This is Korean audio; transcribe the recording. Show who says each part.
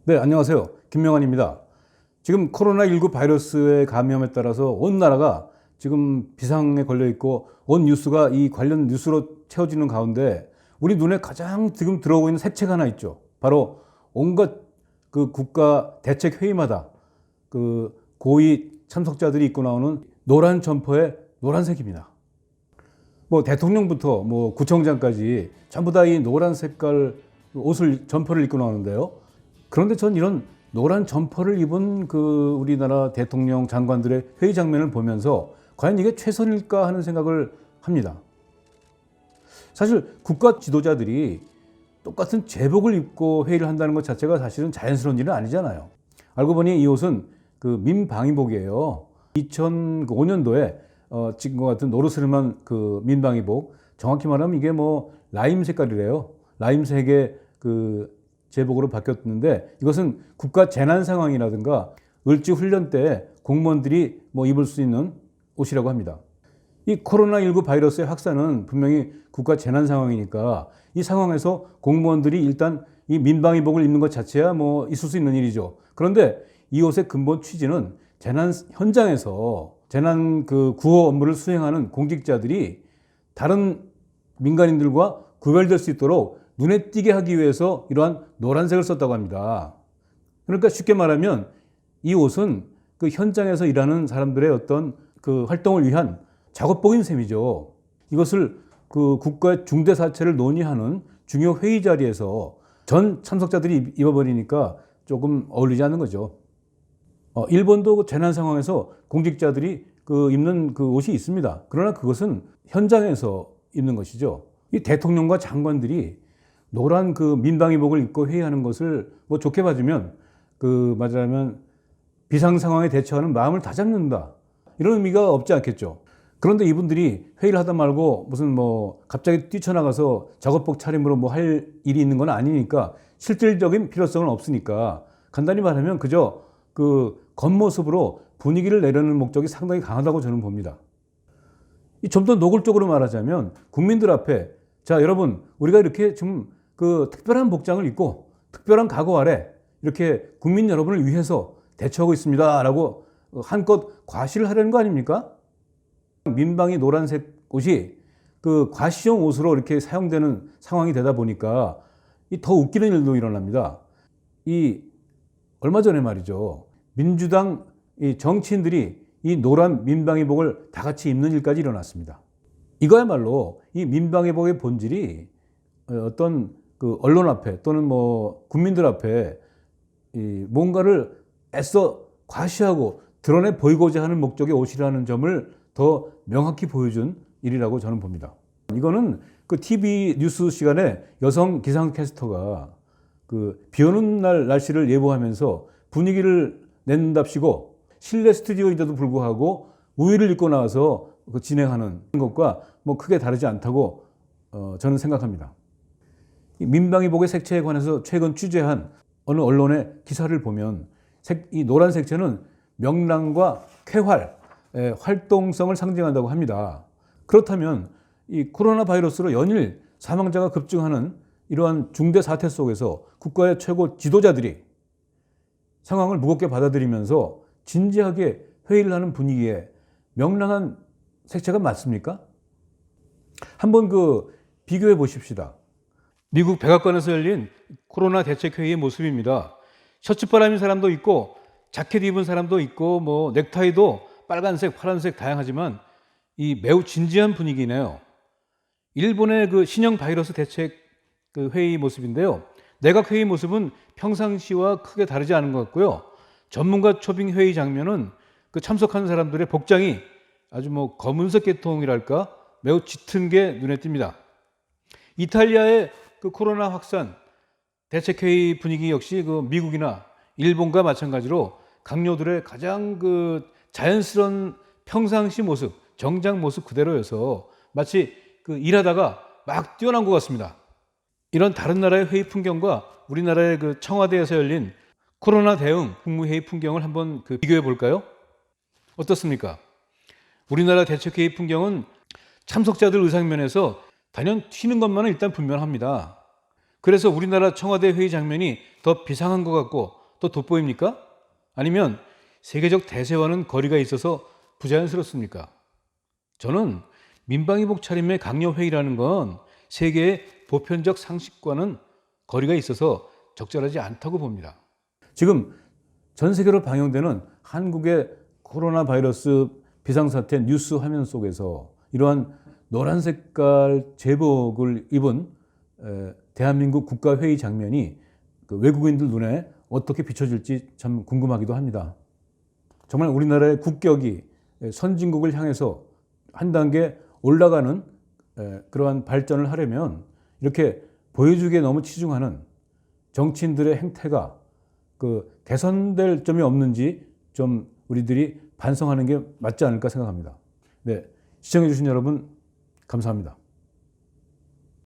Speaker 1: 네, 안녕하세요. 김명환입니다. 지금 코로나19 바이러스의 감염에 따라서 온 나라가 지금 비상에 걸려 있고 온 뉴스가 이 관련 뉴스로 채워지는 가운데 우리 눈에 가장 지금 들어오고 있는 색채가 하나 있죠. 바로 온갖 그 국가 대책 회의마다 그 고위 참석자들이 입고 나오는 노란 점퍼의 노란색입니다. 뭐 대통령부터 뭐 구청장까지 전부 다 이 노란 색깔 옷을 점퍼를 입고 나오는데요. 그런데 전 이런 노란 점퍼를 입은 그 우리나라 대통령 장관들의 회의 장면을 보면서 과연 이게 최선일까 하는 생각을 합니다. 사실 국가 지도자들이 똑같은 제복을 입고 회의를 한다는 것 자체가 사실은 자연스러운 일은 아니잖아요. 알고 보니 이 옷은 그 민방위복이에요. 2005년도에 지금과 같은 노르스름한 그 민방위복, 정확히 말하면 이게 뭐 라임 색깔이래요. 라임색의 그 제복으로 바뀌었는데 이것은 국가 재난 상황이라든가 을지 훈련 때 공무원들이 뭐 입을 수 있는 옷이라고 합니다. 이 코로나19 바이러스의 확산은 분명히 국가 재난 상황이니까 이 상황에서 공무원들이 일단 이 민방위복을 입는 것 자체야 뭐 있을 수 있는 일이죠. 그런데 이 옷의 근본 취지는 재난 현장에서 재난 그 구호 업무를 수행하는 공직자들이 다른 민간인들과 구별될 수 있도록 눈에 띄게 하기 위해서 이러한 노란색을 썼다고 합니다. 그러니까 쉽게 말하면 이 옷은 그 현장에서 일하는 사람들의 어떤 그 활동을 위한 작업복인 셈이죠. 이것을 그 국가의 중대 사체를 논의하는 중요 회의 자리에서 전 참석자들이 입어버리니까 조금 어울리지 않는 거죠. 일본도 그 재난 상황에서 공직자들이 그 입는 그 옷이 있습니다. 그러나 그것은 현장에서 입는 것이죠. 이 대통령과 장관들이 노란 그 민방위복을 입고 회의하는 것을 뭐 좋게 봐주면 그 말하자면 비상 상황에 대처하는 마음을 다잡는다. 이런 의미가 없지 않겠죠. 그런데 이분들이 회의를 하다 말고 무슨 뭐 갑자기 뛰쳐나가서 작업복 차림으로 뭐 할 일이 있는 건 아니니까 실질적인 필요성은 없으니까 간단히 말하면 그저 그 겉모습으로 분위기를 내려는 목적이 상당히 강하다고 저는 봅니다. 좀 더 노골적으로 말하자면 국민들 앞에 자 여러분 우리가 이렇게 좀 그 특별한 복장을 입고 특별한 각오 아래 이렇게 국민 여러분을 위해서 대처하고 있습니다라고 한껏 과시를 하려는 거 아닙니까? 민방위 노란색 옷이 그 과시용 옷으로 이렇게 사용되는 상황이 되다 보니까 더 웃기는 일도 일어납니다. 이 얼마 전에 말이죠. 민주당 이 정치인들이 이 노란 민방위복을 다 같이 입는 일까지 일어났습니다. 이거야말로 이 민방위복의 본질이 어떤 그 언론 앞에 또는 뭐 국민들 앞에 이 뭔가를 애써 과시하고 드러내 보이고자 하는 목적의 옷이라는 점을 더 명확히 보여준 일이라고 저는 봅니다. 이거는 그 TV 뉴스 시간에 여성 기상캐스터가 그 비 오는 날 날씨를 예보하면서 분위기를 낸답시고 실내 스튜디오인데도 불구하고 우위를 입고 나와서 그 진행하는 것과 뭐 크게 다르지 않다고 저는 생각합니다. 민방위복의 색채에 관해서 최근 취재한 어느 언론의 기사를 보면 이 노란 색채는 명랑과 쾌활, 활동성을 상징한다고 합니다. 그렇다면 이 코로나 바이러스로 연일 사망자가 급증하는 이러한 중대 사태 속에서 국가의 최고 지도자들이 상황을 무겁게 받아들이면서 진지하게 회의를 하는 분위기에 명랑한 색채가 맞습니까? 한번 그 비교해 보십시다. 미국 백악관에서 열린 코로나 대책회의의 모습입니다. 셔츠바람인 사람도 있고 자켓 입은 사람도 있고 뭐 넥타이도 빨간색, 파란색 다양하지만 이 매우 진지한 분위기네요. 일본의 그 신형 바이러스 대책 그 회의 모습인데요. 내각 회의 모습은 평상시와 크게 다르지 않은 것 같고요. 전문가 초빙 회의 장면은 그 참석한 사람들의 복장이 아주 뭐 검은색 계통이랄까 매우 짙은 게 눈에 띕니다. 이탈리아의 그 코로나 확산 대책회의 분위기 역시 그 미국이나 일본과 마찬가지로 강요들의 가장 그 자연스러운 평상시 모습, 정장 모습 그대로여서 마치 그 일하다가 막 뛰어난 것 같습니다. 이런 다른 나라의 회의 풍경과 우리나라의 그 청와대에서 열린 코로나 대응 국무회의 풍경을 한번 그 비교해 볼까요? 어떻습니까? 우리나라 대책회의 풍경은 참석자들 의상면에서 단연 튀는 것만은 일단 분명합니다. 그래서 우리나라 청와대 회의 장면이 더 비상한 것 같고 더 돋보입니까? 아니면 세계적 대세와는 거리가 있어서 부자연스럽습니까? 저는 민방위복 차림의 강요 회의라는 건 세계의 보편적 상식과는 거리가 있어서 적절하지 않다고 봅니다. 지금 전 세계로 방영되는 한국의 코로나 바이러스 비상사태 뉴스 화면 속에서 이러한 노란 색깔 제복을 입은 대한민국 국가회의 장면이 그 외국인들 눈에 어떻게 비춰질지 참 궁금하기도 합니다. 정말 우리나라의 국격이 선진국을 향해서 한 단계 올라가는 그러한 발전을 하려면 이렇게 보여주기에 너무 치중하는 정치인들의 행태가 그 개선될 점이 없는지 좀 우리들이 반성하는 게 맞지 않을까 생각합니다. 네, 시청해 주신 여러분 감사합니다.